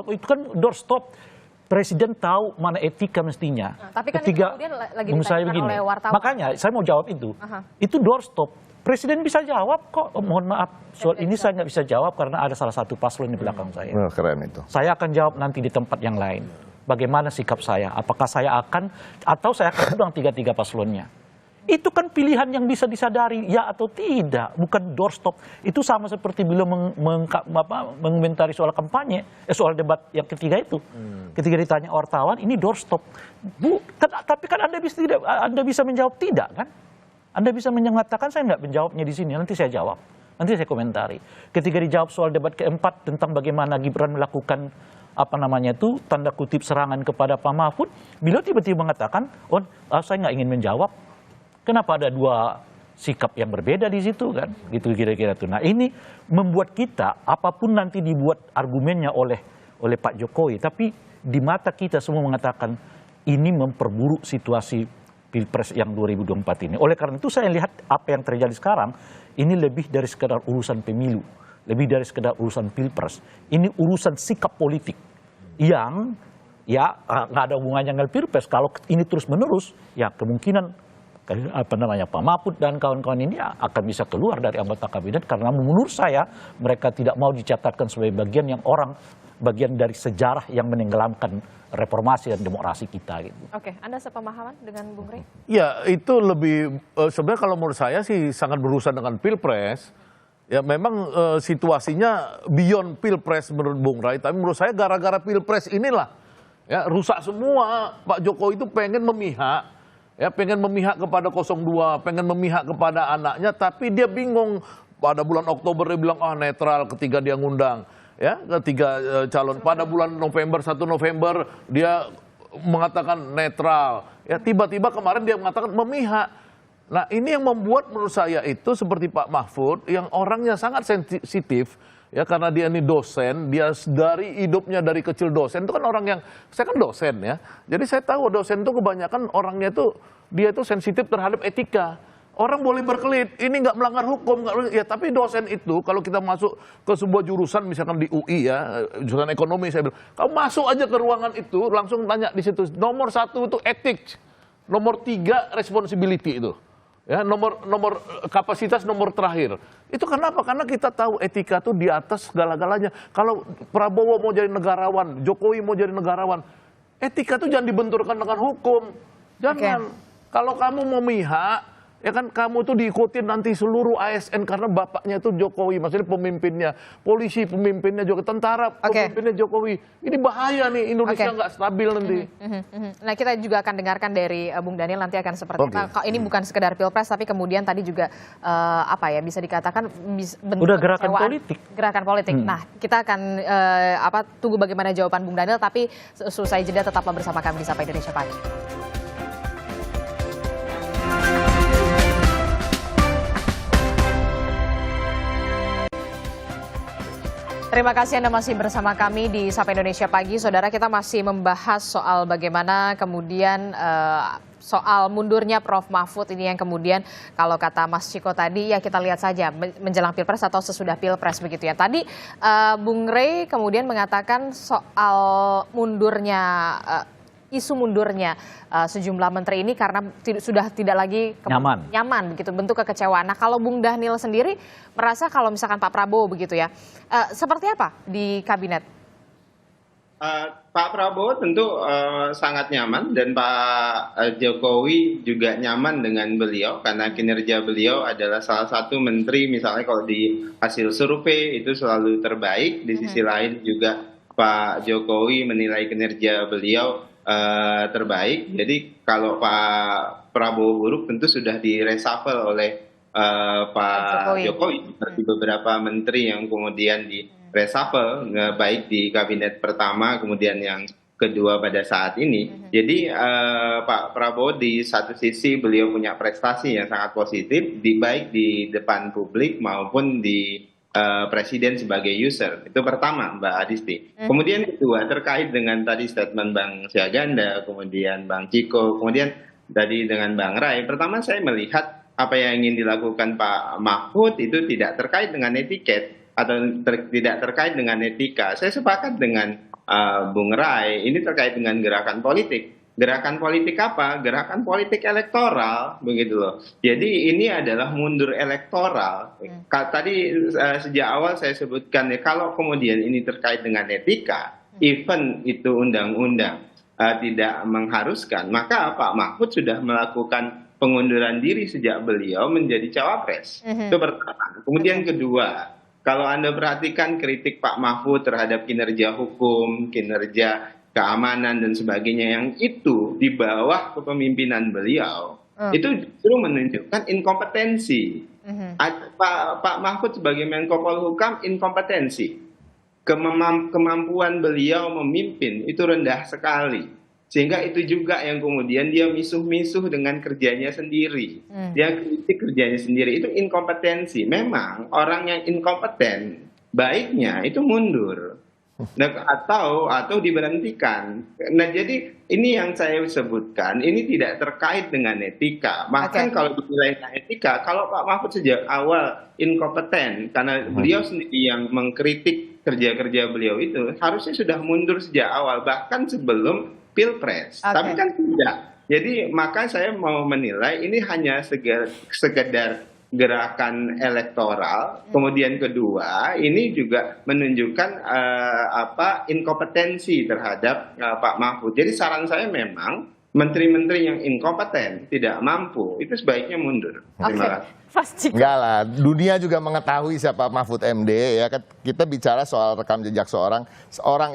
itu kan doorstop. Presiden tahu mana etika mestinya. Tapi kan itu kemudian lagi ditanyakan oleh wartawan. Makanya saya mau jawab itu. Itu doorstop. Presiden bisa jawab kok. Mohon maaf, soal ini saya nggak bisa jawab karena ada salah satu paslon di belakang saya. Keren itu. Saya akan jawab nanti di tempat yang lain. Bagaimana sikap saya? Apakah saya akan atau saya akan undang 3 paslonnya? Itu kan pilihan yang bisa disadari, ya atau tidak, bukan doorstop. Itu sama seperti beliau mengomentari soal kampanye, soal debat yang ketiga itu. Ketika ditanya wartawan, ini doorstop. Tapi kan Anda bisa menjawab tidak kan? Anda bisa mengatakan saya nggak menjawabnya di sini, nanti saya jawab, nanti saya komentari. Ketika dijawab soal debat keempat tentang bagaimana Gibran melakukan tanda kutip serangan kepada Pak Mahfud, beliau tiba-tiba mengatakan, saya nggak ingin menjawab. Kenapa ada 2 sikap yang berbeda di situ kan, gitu kira-kira tuh. Nah ini membuat kita apapun nanti dibuat argumennya oleh Pak Jokowi, tapi di mata kita semua mengatakan ini memperburuk situasi Pilpres yang 2024 ini. Oleh karena itu saya lihat apa yang terjadi sekarang ini lebih dari sekedar urusan pemilu, lebih dari sekedar urusan Pilpres. Ini urusan sikap politik yang ya nggak ada hubungannya dengan Pilpres. Kalau ini terus menerus, ya kemungkinan Pak Mahfud dan kawan-kawan ini akan bisa keluar dari anggota kabinet karena menurut saya mereka tidak mau dicatatkan sebagai bagian dari sejarah yang menenggelamkan reformasi dan demokrasi kita gitu. Oke, Anda sepemahaman dengan Bung Rey? Ya, itu lebih sebenarnya kalau menurut saya sih sangat berurusan dengan Pilpres. Ya memang situasinya beyond Pilpres menurut Bung Ray, tapi menurut saya gara-gara Pilpres inilah ya rusak semua. Pak Jokowi itu pengen memihak, ya pengen memihak kepada 02, pengen memihak kepada anaknya, tapi dia bingung. Pada bulan Oktober dia bilang netral ketika dia ngundang ya ketiga calon. Pada bulan November 1 November dia mengatakan netral. Ya tiba-tiba kemarin dia mengatakan memihak. Nah ini yang membuat menurut saya itu seperti Pak Mahfud yang orangnya sangat sensitif ya karena dia ini dosen, dia dari hidupnya dari kecil dosen itu kan orang yang saya kan dosen ya. Jadi saya tahu dosen itu kebanyakan orangnya itu dia itu sensitif terhadap etika. Orang boleh berkelit, ini nggak melanggar hukum, ya tapi dosen itu kalau kita masuk ke sebuah jurusan misalkan di UI ya, jurusan ekonomi saya bilang, kamu masuk aja ke ruangan itu langsung tanya di situ. Nomor 1 itu etik, nomor 3 responsibility itu. Ya, nomor kapasitas nomor terakhir. Itu kenapa? Karena kita tahu etika itu di atas segala-galanya. Kalau Prabowo mau jadi negarawan, Jokowi mau jadi negarawan, etika itu jangan dibenturkan dengan hukum. Jangan. Kalau kamu mau mihak, ya kan kamu tuh diikutin nanti seluruh ASN karena bapaknya itu Jokowi, maksudnya pemimpinnya, polisi pemimpinnya Jokowi, tentara pemimpinnya Jokowi. Ini bahaya nih, Indonesia nggak stabil nanti. Nah kita juga akan dengarkan dari Bung Daniel nanti akan seperti apa. Ini bukan sekedar Pilpres tapi kemudian tadi juga bisa dikatakan bentuk udah gerakan politik. Gerakan politik. Nah kita akan tunggu bagaimana jawaban Bung Daniel, tapi selesai jeda tetaplah bersama kami di Sapa Indonesia Pagi. Terima kasih Anda masih bersama kami di Sapa Indonesia Pagi. Saudara, kita masih membahas soal bagaimana kemudian soal mundurnya Prof. Mahfud ini yang kemudian kalau kata Mas Ciko tadi ya kita lihat saja menjelang Pilpres atau sesudah Pilpres begitu ya. Tadi Bung Rey kemudian mengatakan soal mundurnya isu mundurnya sejumlah menteri ini karena sudah tidak lagi nyaman begitu, bentuk kekecewaan. Nah kalau Bung Daniel sendiri merasa kalau misalkan Pak Prabowo begitu ya, seperti apa di kabinet? Pak Prabowo tentu sangat nyaman dan Pak Jokowi juga nyaman dengan beliau karena kinerja beliau adalah salah satu menteri misalnya kalau di hasil survei itu selalu terbaik. Di sisi lain juga Pak Jokowi menilai kinerja beliau terbaik. Jadi kalau Pak Prabowo buruk tentu sudah di-reshuffle oleh Pak Jokowi seperti beberapa menteri yang kemudian di-reshuffle baik di kabinet pertama kemudian yang kedua pada saat ini. Jadi Pak Prabowo di satu sisi beliau punya prestasi yang sangat positif baik di depan publik maupun di Presiden sebagai user. Itu pertama Mbak Adisti. Kemudian kedua terkait dengan tadi statement Bang Syahganda, kemudian Bang Ciko, kemudian tadi dengan Bang Ray. Pertama saya melihat apa yang ingin dilakukan Pak Mahfud itu tidak terkait dengan etiket atau tidak terkait dengan etika. Saya sepakat dengan Bung Ray, ini terkait dengan gerakan politik. Gerakan politik apa? Gerakan politik elektoral, begitu loh. Jadi ini adalah mundur elektoral. Tadi sejak awal saya sebutkan ya, kalau kemudian ini terkait dengan etika, even itu undang-undang tidak mengharuskan, maka Pak Mahfud sudah melakukan pengunduran diri sejak beliau menjadi cawapres. Itu pertama. Kemudian kedua, kalau Anda perhatikan kritik Pak Mahfud terhadap kinerja hukum, kinerja keamanan dan sebagainya yang itu di bawah kepemimpinan beliau itu justru menunjukkan inkompetensi. Pak Mahfud sebagai Menko Polhukam inkompetensi, kemampuan beliau memimpin itu rendah sekali. Sehingga itu juga yang kemudian dia misuh-misuh dengan kerjanya sendiri. Dia kritik kerjanya sendiri. Itu inkompetensi. Memang orang yang inkompeten, baiknya itu mundur. Nah, atau diberhentikan. Nah, jadi ini yang saya sebutkan, ini tidak terkait dengan etika. Bahkan kalau dinilai etika, kalau Pak Mahfud sejak awal inkompeten, karena beliau sendiri yang mengkritik kerja-kerja beliau itu, harusnya sudah mundur sejak awal, bahkan sebelum Pilpres. Tapi kan tidak. Jadi maka saya mau menilai ini hanya sekedar gerakan elektoral. Kemudian kedua, ini juga menunjukkan inkompetensi terhadap Pak Mahfud. Jadi saran saya memang menteri-menteri yang inkompeten, tidak mampu, itu sebaiknya mundur. Terima kasih. Enggak lah, dunia juga mengetahui siapa Mahfud MD ya. Kita bicara soal rekam jejak seorang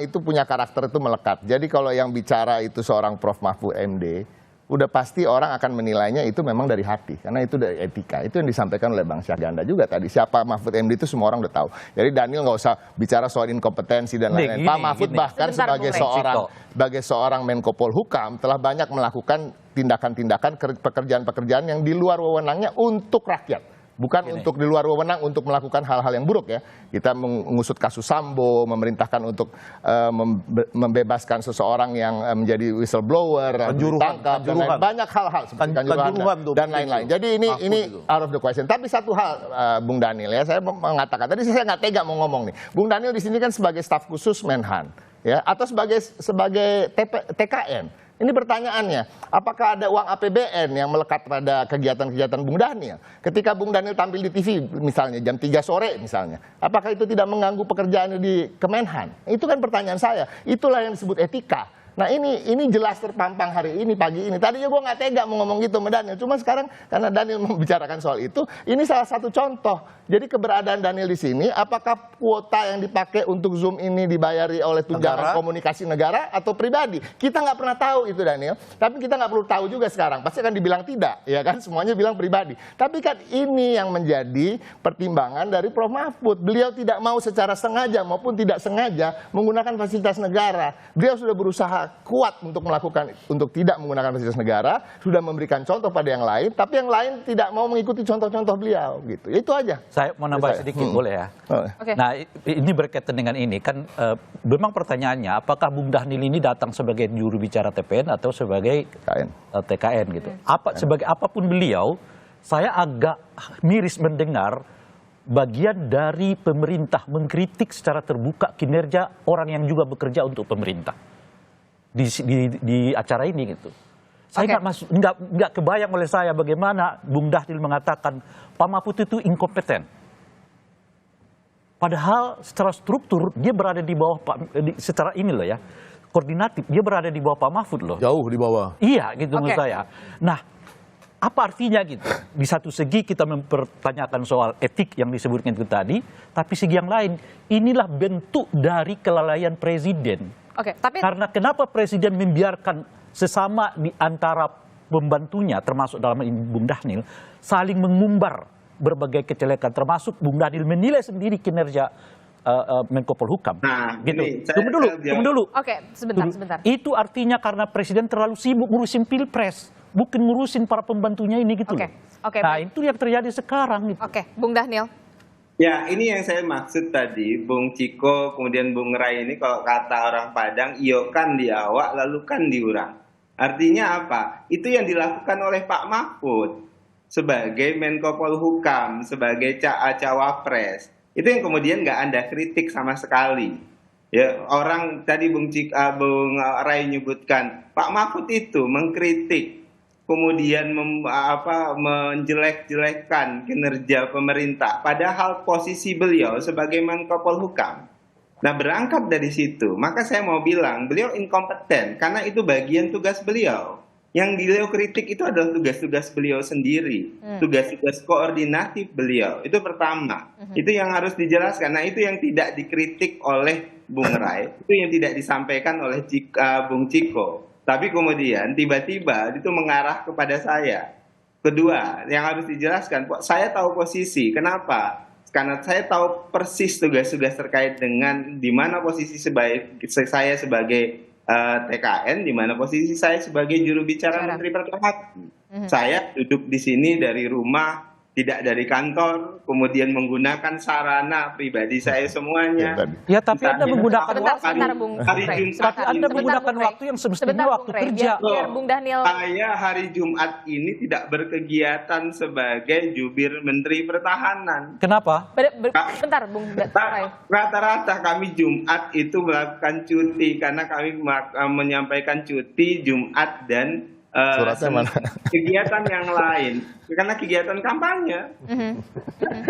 itu punya karakter itu melekat. Jadi kalau yang bicara itu seorang Prof Mahfud MD, udah pasti orang akan menilainya itu memang dari hati, karena itu dari etika. Itu yang disampaikan oleh Bang Syahganda juga tadi. Siapa Mahfud MD itu semua orang udah tahu. Jadi Daniel nggak usah bicara soal inkompetensi dan lain-lain. Pak Mahfud bahkan sebagai seorang Menko Polhukam telah banyak melakukan tindakan-tindakan pekerjaan-pekerjaan yang di luar wewenangnya untuk rakyat. Bukan untuk di luar wewenang untuk melakukan hal-hal yang buruk ya. Kita mengusut kasus Sambo, memerintahkan untuk membebaskan seseorang yang menjadi whistleblower, ditangkap, banyak hal-hal seperti kanjuruhan dan lain-lain. Jadi ini out of the question. Tapi satu hal, Bung Daniel ya, saya mengatakan tadi saya nggak tega mau ngomong nih. Bung Daniel di sini kan sebagai staf khusus Menhan ya, atau sebagai TKN. Ini pertanyaannya, apakah ada uang APBN yang melekat pada kegiatan-kegiatan Bung Daniel? Ketika Bung Daniel tampil di TV misalnya jam 3 sore misalnya, apakah itu tidak mengganggu pekerjaannya di Kemenhan? Itu kan pertanyaan saya. Itulah yang disebut etika. Nah ini jelas terpampang hari ini, pagi ini. Tadinya gue nggak tega mau ngomong gitu sama Daniel. Cuma sekarang karena Daniel membicarakan soal itu, ini salah satu contoh. Jadi keberadaan Daniel di sini, apakah kuota yang dipakai untuk Zoom ini dibayari oleh tunjangan komunikasi negara atau pribadi? Kita nggak pernah tahu itu Daniel. Tapi kita nggak perlu tahu juga sekarang. Pasti akan dibilang tidak, ya kan? Semuanya bilang pribadi. Tapi kan ini yang menjadi pertimbangan dari Prof Mahfud. Beliau tidak mau secara sengaja maupun tidak sengaja menggunakan fasilitas negara. Beliau sudah berusaha kuat untuk tidak menggunakan fasilitas negara, sudah memberikan contoh pada yang lain, tapi yang lain tidak mau mengikuti contoh-contoh beliau gitu. Itu aja. Saya mau nambah sedikit boleh ya. Nah ini berkaitan dengan ini kan memang pertanyaannya apakah Bung Daniel ini datang sebagai juru bicara TPN atau sebagai TKN gitu. Sebagai apapun beliau, saya agak miris mendengar bagian dari pemerintah mengkritik secara terbuka kinerja orang yang juga bekerja untuk pemerintah di acara ini gitu. Saya nggak kebayang oleh saya bagaimana Bung Daniel mengatakan Pak Mahfud itu inkompeten. Padahal secara struktur dia berada di bawah secara ini loh ya, koordinatif dia berada di bawah Pak Mahfud loh. Jauh di bawah. Iya gitu menurut saya. Nah apa artinya gitu? Di satu segi kita mempertanyakan soal etik yang disebutkan itu tadi, tapi segi yang lain inilah bentuk dari kelalaian presiden. Karena kenapa presiden membiarkan sesama di antara pembantunya, termasuk dalam ini Bung Daniel, saling mengumbar berbagai kecelakaan, termasuk Bung Daniel menilai sendiri kinerja Menko Polhukam. Gitu. Tunggu dulu. Sebentar. Itu artinya karena presiden terlalu sibuk ngurusin Pilpres, bukan ngurusin para pembantunya ini gitu loh. Nah itu yang terjadi sekarang. Gitu. Bung Daniel. Ya, ini yang saya maksud tadi, Bung Ciko, kemudian Bung Rai ini kalau kata orang Padang, iyo kan di awak, lalu kan diurang. Artinya apa? Itu yang dilakukan oleh Pak Mahfud sebagai Menko Polhukam, sebagai Cawapres. Itu yang kemudian nggak Anda kritik sama sekali. Ya, orang tadi Bung Rai nyebutkan, Pak Mahfud itu mengkritik, kemudian menjelek-jelekkan kinerja pemerintah, padahal posisi beliau sebagai Menko Polhukam. Nah berangkat dari situ, maka saya mau bilang beliau inkompeten karena itu bagian tugas beliau. Yang beliau kritik itu adalah tugas-tugas beliau sendiri, tugas-tugas koordinatif beliau. Itu pertama, itu yang harus dijelaskan. Nah itu yang tidak dikritik oleh Bung Rai, itu yang tidak disampaikan oleh Bung Ciko. Tapi kemudian tiba-tiba itu mengarah kepada saya. Kedua, yang harus dijelaskan, saya tahu posisi. Kenapa? Karena saya tahu persis tugas-tugas terkait dengan di mana posisi saya sebagai TKN, di mana posisi saya sebagai juru bicara Menteri Pertahanan. Saya duduk di sini dari rumah, tidak dari kantor, kemudian menggunakan sarana pribadi saya semuanya. Ya, tapi Anda menggunakan Anda menggunakan waktu yang semestinya waktu kerja. Biar Bung Daniel. Saya hari Jumat ini tidak berkegiatan sebagai jubir Menteri Pertahanan. Kenapa? Bentar, Bung Ray. Rata-rata kami Jumat itu melakukan cuti karena kami menyampaikan cuti Jumat dan kegiatan yang lain, karena kegiatan kampanye.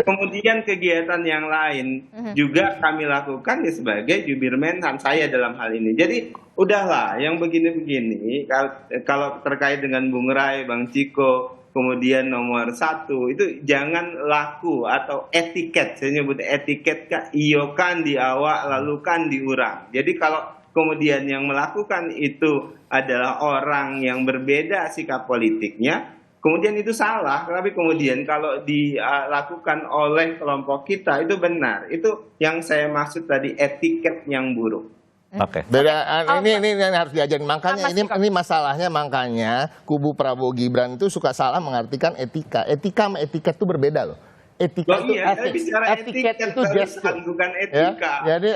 Kemudian kegiatan yang lain juga kami lakukan ya sebagai jubir Menhan saya dalam hal ini. Jadi udahlah yang begini-begini, kalau terkait dengan Bung Ray, Bang Ciko, kemudian nomor 1 itu jangan laku atau etiket, saya nyebut etiket, iyo kan di awak lalu kan diurang. Jadi kalau kemudian yang melakukan itu adalah orang yang berbeda sikap politiknya, kemudian itu salah. Tapi kemudian kalau dilakukan oleh kelompok kita itu benar. Itu yang saya maksud tadi, etiket yang buruk. Oke. Ini harus diajarin. Makanya ini masalahnya, makanya kubu Prabowo Gibran itu suka salah mengartikan etika. Etika sama etiket itu berbeda loh. Etika itu etiket itu gestur, bukan etika. Ya? Jadi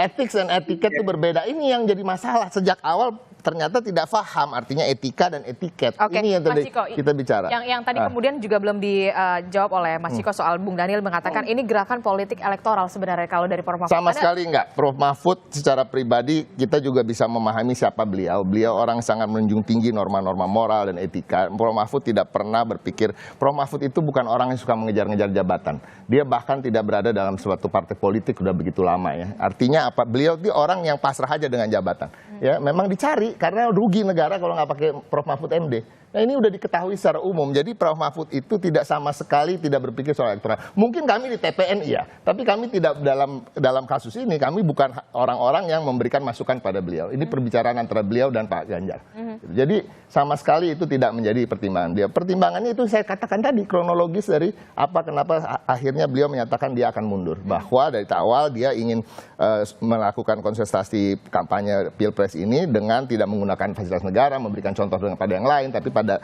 ethics dan etiket itu berbeda. Ini yang jadi masalah sejak awal, ternyata tidak paham artinya etika dan etiket. Ini yang tadi kita bicara. Yang tadi kemudian juga belum dijawab oleh Mas Ciko soal Bung Daniel mengatakan ini gerakan politik elektoral sebenarnya kalau dari Prof. Mahfud. Sama sekali enggak. Prof. Mahfud secara pribadi kita juga bisa memahami siapa beliau. Beliau orang sangat menjunjung tinggi norma-norma moral dan etika. Prof. Mahfud tidak pernah berpikir, Prof. Mahfud itu bukan orang yang suka mengejar-ngejar jabatan. Dia bahkan tidak berada dalam suatu partai politik udah begitu lama ya. Artinya apa? Beliau itu orang yang pasrah aja dengan jabatan. Ya, memang dicari karena rugi negara kalau nggak pakai Prof. Mahfud MD. Nah ini udah diketahui secara umum. Jadi Prof. Mahfud itu tidak sama sekali tidak berpikir soal elektoral. Mungkin kami di TPN iya, tapi kami tidak dalam kasus ini, kami bukan orang-orang yang memberikan masukan pada beliau. Ini perbicaraan antara beliau dan Pak Ganjar. Jadi sama sekali itu tidak menjadi pertimbangan dia. Pertimbangannya itu saya katakan tadi, kronologis dari kenapa akhirnya beliau menyatakan dia akan mundur. Bahwa dari awal dia ingin melakukan kontestasi kampanye Pilpres ini dengan tidak menggunakan fasilitas negara, memberikan contoh kepada yang lain, tapi pada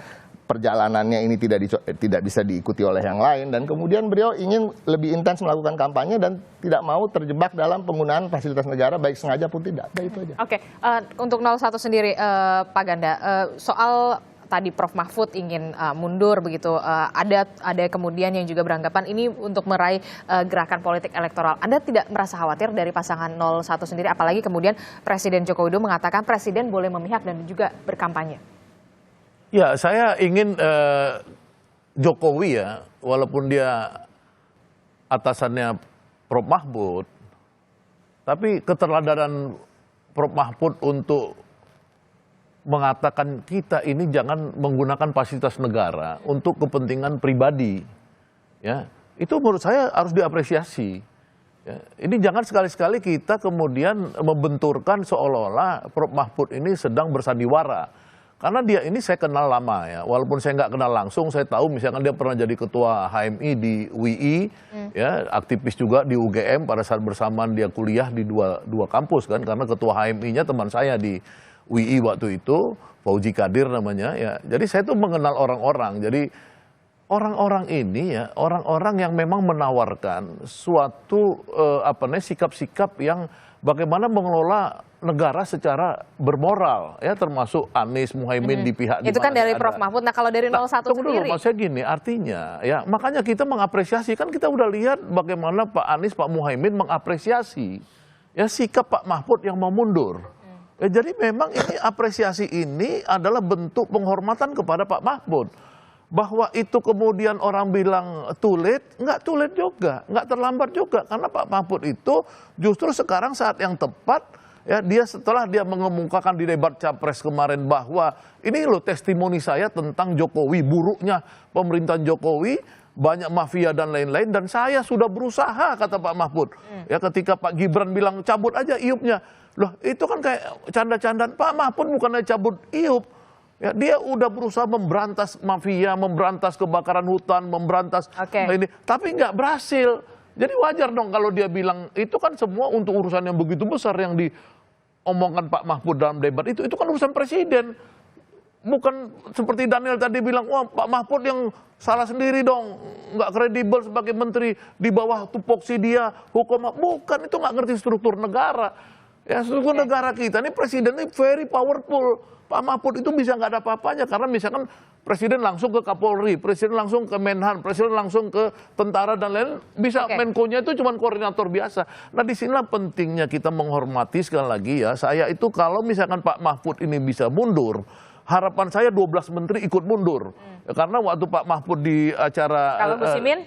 perjalanannya ini tidak bisa diikuti oleh yang lain, dan kemudian beliau ingin lebih intens melakukan kampanye dan tidak mau terjebak dalam penggunaan fasilitas negara baik sengaja pun tidak. Itu aja. Oke, untuk 01 sendiri Pak Ganda, soal tadi Prof. Mahfud ingin mundur begitu, ada kemudian yang juga beranggapan ini untuk meraih gerakan politik elektoral. Anda tidak merasa khawatir dari pasangan 01 sendiri, apalagi kemudian Presiden Joko Widodo mengatakan Presiden boleh memihak dan juga berkampanye? Ya, saya ingin Jokowi ya, walaupun dia atasannya Prof. Mahfud, tapi keteladanan Prof. Mahfud untuk mengatakan kita ini jangan menggunakan fasilitas negara untuk kepentingan pribadi, ya itu menurut saya harus diapresiasi. Ya, ini jangan sekali-sekali kita kemudian membenturkan seolah-olah Prof. Mahfud ini sedang bersandiwara. Karena dia ini saya kenal lama ya, walaupun saya nggak kenal langsung, saya tahu misalkan dia pernah jadi ketua HMI di UI, ya aktivis juga di UGM pada saat bersamaan dia kuliah di dua kampus kan, karena ketua HMI-nya teman saya di UI waktu itu, Fauzi Kadir namanya ya. Jadi saya tuh mengenal orang-orang. Jadi orang-orang ini ya, orang-orang yang memang menawarkan suatu sikap-sikap yang bagaimana mengelola negara secara bermoral ya, termasuk Anies Muhaimin di pihak itu kan dari Prof. Mahfud. Nah kalau dari 01 sendiri dulu, maksudnya gini, artinya ya makanya kita mengapresiasi, kan kita udah lihat bagaimana Pak Anies, Pak Muhaimin mengapresiasi ya sikap Pak Mahfud yang mau mundur. Ya, jadi memang ini apresiasi ini adalah bentuk penghormatan kepada Pak Mahfud. Bahwa itu kemudian orang bilang too late, nggak too late juga, nggak terlambat juga. Karena Pak Mahfud itu justru sekarang saat yang tepat, ya dia setelah dia mengemukakan di debat Capres kemarin bahwa ini loh testimoni saya tentang Jokowi, buruknya pemerintahan Jokowi, banyak mafia dan lain-lain, dan saya sudah berusaha, kata Pak Mahfud. Ya ketika Pak Gibran bilang cabut aja iupnya, loh itu kan kayak canda-candaan. Pak Mahfud bukannya cabut iup. Ya, dia udah berusaha memberantas mafia, memberantas kebakaran hutan, memberantas ini, tapi nggak berhasil. Jadi wajar dong kalau dia bilang itu kan semua untuk urusan yang begitu besar yang omongan Pak Mahfud dalam debat itu kan urusan presiden. Bukan seperti Daniel tadi bilang, wah Pak Mahfud yang salah sendiri dong, nggak kredibel sebagai menteri, di bawah tupoksi dia, hukum. Bukan, itu nggak ngerti struktur negara. Ya, struktur negara kita ini presiden ini very powerful. Pak Mahfud itu bisa nggak ada apa-apanya, karena misalkan presiden langsung ke Kapolri, presiden langsung ke Menhan, presiden langsung ke tentara dan lain, bisa Menko-nya itu cuma koordinator biasa. Nah, disinilah pentingnya kita menghormati, sekali lagi ya, saya itu kalau misalkan Pak Mahfud ini bisa mundur, harapan saya 12 menteri ikut mundur. Karena waktu Pak Mahfud di acara... Kalau Gus Imin?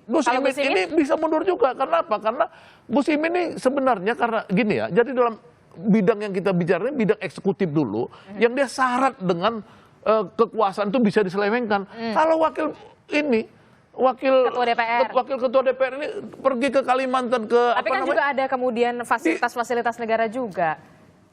Gus Imin ini bisa mundur juga. Karena apa? Karena Gus Imin ini sebenarnya, karena gini ya, jadi dalam bidang yang kita bicara ini bidang eksekutif dulu, yang dia syarat dengan kekuasaan itu bisa diselewengkan. Kalau wakil ketua DPR ini pergi ke Kalimantan ke... Tapi kan juga ada kemudian fasilitas-fasilitas negara juga.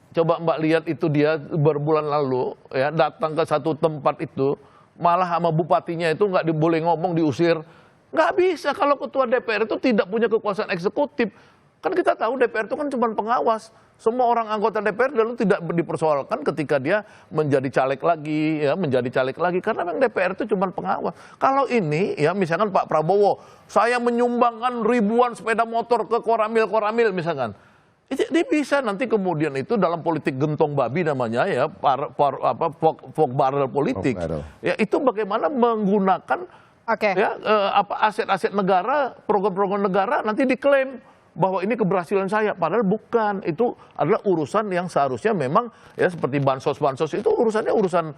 Coba Mbak lihat itu dia berbulan lalu ya datang ke satu tempat itu malah sama bupatinya itu nggak boleh ngomong, diusir. Nggak bisa kalau ketua DPR itu tidak punya kekuasaan eksekutif. Kan kita tahu DPR itu kan cuma pengawas. Semua orang anggota DPR lalu tidak dipersoalkan ketika dia menjadi caleg lagi, ya menjadi caleg lagi karena memang DPR itu cuma pengawas. Kalau ini ya misalkan Pak Prabowo, saya menyumbangkan ribuan sepeda motor ke koramil misalkan. Dia bisa nanti kemudian itu dalam politik gentong babi namanya ya, pork barrel politik. Ya itu bagaimana menggunakan ya, aset-aset negara, program-program negara nanti diklaim bahwa ini keberhasilan saya, padahal bukan. Itu adalah urusan yang seharusnya memang ya seperti bansos itu urusannya urusan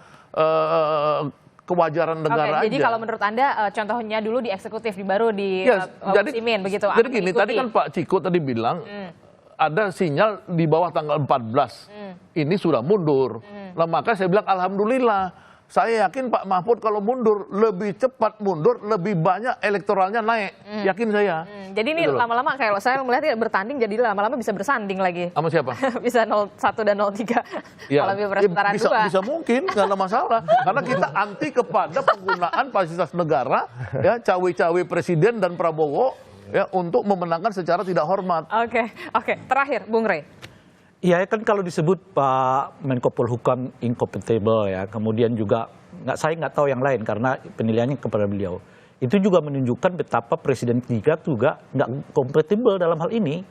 kewajaran negara jadi aja. kalau menurut Anda contohnya dulu di eksekutif, baru di jadi, Imin begitu. Jadi gini, tadi kan Pak Ciko tadi bilang ada sinyal di bawah tanggal 14 ini sudah mundur. Nah, maka saya bilang alhamdulillah. Saya yakin Pak Mahfud kalau mundur lebih cepat mundur, lebih banyak elektoralnya naik. Yakin saya. Jadi ini lama-lama kayak saya melihat bertanding, jadi lama-lama bisa bersanding lagi. Sama siapa? Bisa 01 dan 03. Ya, kalau Pilpres putaran 2. Bisa mungkin, nggak ada masalah. Karena kita anti kepada penggunaan fasilitas negara, ya cawe-cawe presiden dan Prabowo, ya untuk memenangkan secara tidak hormat. Oke. Terakhir, Bung Rey. Iya kan kalau disebut Pak Menko Polhukam incompatible ya, kemudian juga saya nggak tahu yang lain karena penilaiannya kepada beliau. Itu juga menunjukkan betapa Presiden kita juga nggak kompatibel dalam hal ini.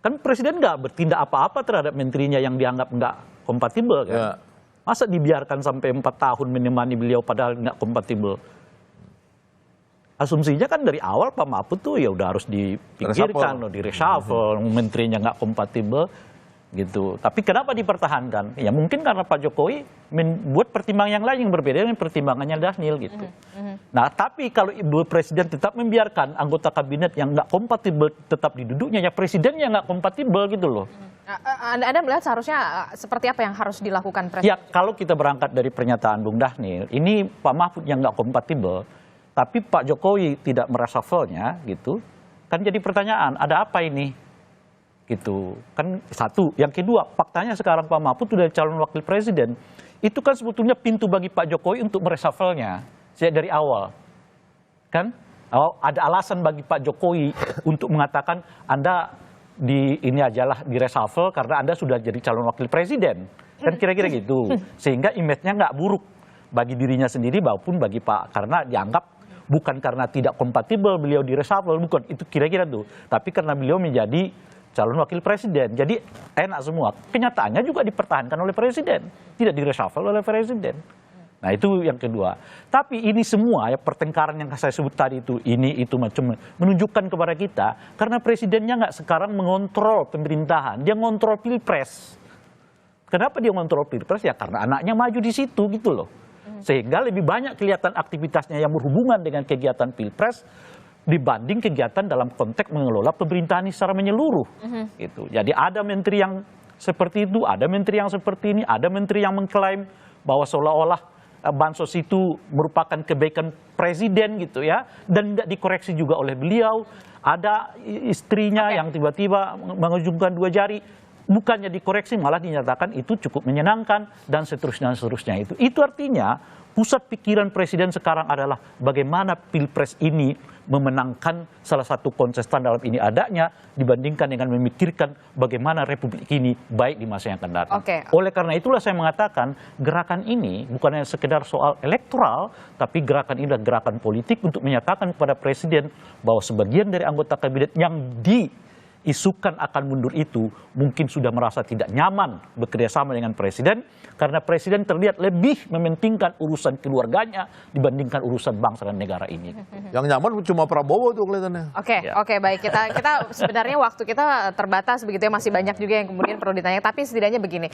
Kan Presiden nggak bertindak apa-apa terhadap menterinya yang dianggap nggak kompatibel kan. Ya. Masa dibiarkan sampai 4 tahun menemani beliau padahal nggak kompatibel. Asumsinya kan dari awal Pak Mahfud tuh ya udah harus dipinggirkan, di reshuffle, menterinya nggak kompatibel gitu. Tapi kenapa dipertahankan? Ya mungkin karena Pak Jokowi membuat pertimbangan yang lain yang berbeda dengan pertimbangannya Daniel gitu. Nah tapi kalau Ibu Presiden tetap membiarkan anggota kabinet yang nggak kompatibel tetap diduduknya, ya presidennya nggak kompatibel gitu loh. Anda melihat seharusnya seperti apa yang harus dilakukan Presiden? Ya kalau kita berangkat dari pernyataan Bung Daniel, ini Pak Mahfud yang nggak kompatibel, tapi Pak Jokowi tidak mereshuffle-nya gitu, kan jadi pertanyaan, ada apa ini? Gitu. Kan satu. Yang kedua, faktanya sekarang Pak Mahfud sudah calon wakil presiden. Itu kan sebetulnya pintu bagi Pak Jokowi untuk mereshuffle-nya sejak dari awal. Kan? Ada alasan bagi Pak Jokowi untuk mengatakan Anda ini ajalah di reshuffle karena Anda sudah jadi calon wakil presiden. Kan kira-kira gitu. Sehingga image-nya nggak buruk bagi dirinya sendiri maupun bagi Pak, karena dianggap bukan karena tidak kompatibel beliau di reshuffle, bukan itu kira-kira tuh, tapi karena beliau menjadi calon wakil presiden, jadi enak semua. Kenyataannya juga dipertahankan oleh presiden, tidak di reshuffle oleh presiden. Nah itu yang kedua. Tapi ini semua ya pertengkaran yang saya sebut tadi itu, ini itu macam menunjukkan kepada kita, karena presidennya nggak sekarang mengontrol pemerintahan, dia ngontrol pilpres. Kenapa dia ngontrol pilpres? Ya karena anaknya maju di situ gitu loh. Sehingga lebih banyak kelihatan aktivitasnya yang berhubungan dengan kegiatan pilpres dibanding kegiatan dalam konteks mengelola pemerintahan secara menyeluruh. Gitu. Jadi ada menteri yang seperti itu, ada menteri yang seperti ini, ada menteri yang mengklaim bahwa seolah-olah bansos itu merupakan kebaikan presiden gitu ya, dan tidak dikoreksi juga oleh beliau. Ada istrinya yang tiba-tiba mengujungkan 2 jari. Bukannya dikoreksi, malah dinyatakan itu cukup menyenangkan, dan seterusnya. Itu artinya pusat pikiran presiden sekarang adalah bagaimana pilpres ini memenangkan salah satu kontestan dalam ini adanya dibandingkan dengan memikirkan bagaimana Republik ini baik di masa yang akan datang. Oleh karena itulah saya mengatakan gerakan ini bukan hanya sekedar soal elektoral, tapi gerakan ini adalah gerakan politik untuk menyatakan kepada Presiden bahwa sebagian dari anggota kabinet yang diisukan akan mundur itu mungkin sudah merasa tidak nyaman bekerja sama dengan Presiden karena Presiden terlihat lebih mementingkan urusan keluarganya dibandingkan urusan bangsa dan negara ini. Yang nyaman cuma Prabowo tuh kelihatannya. Oke, baik. Kita sebenarnya waktu kita terbatas begitu ya, masih banyak juga yang kemudian perlu ditanya. Tapi setidaknya begini,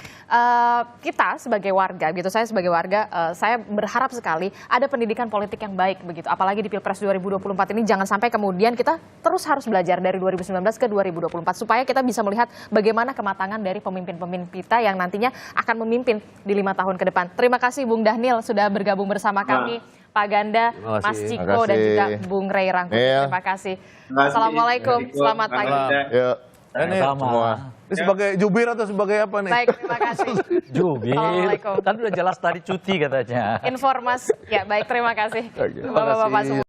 kita sebagai warga, gitu, saya sebagai warga, saya berharap sekali ada pendidikan politik yang baik begitu. Apalagi di Pilpres 2024 ini jangan sampai kemudian kita terus harus belajar dari 2019 ke 2024 supaya kita bisa melihat bagaimana kematangan dari pemimpin-pemimpin kita yang nantinya akan memimpin di 5 tahun ke depan. Terima kasih Bung Dhanil sudah bergabung bersama kami, Pak Ganda, Mas Ciko, dan juga Bung Ray Rangkuti. Terima kasih. Assalamualaikum, selamat pagi. Ini sebagai jubir atau sebagai apa nih? Baik, terima kasih. Jubir, Assalamualaikum. kan udah jelas tadi cuti katanya. Informasi, ya baik, terima kasih. Bapak-bapak semua.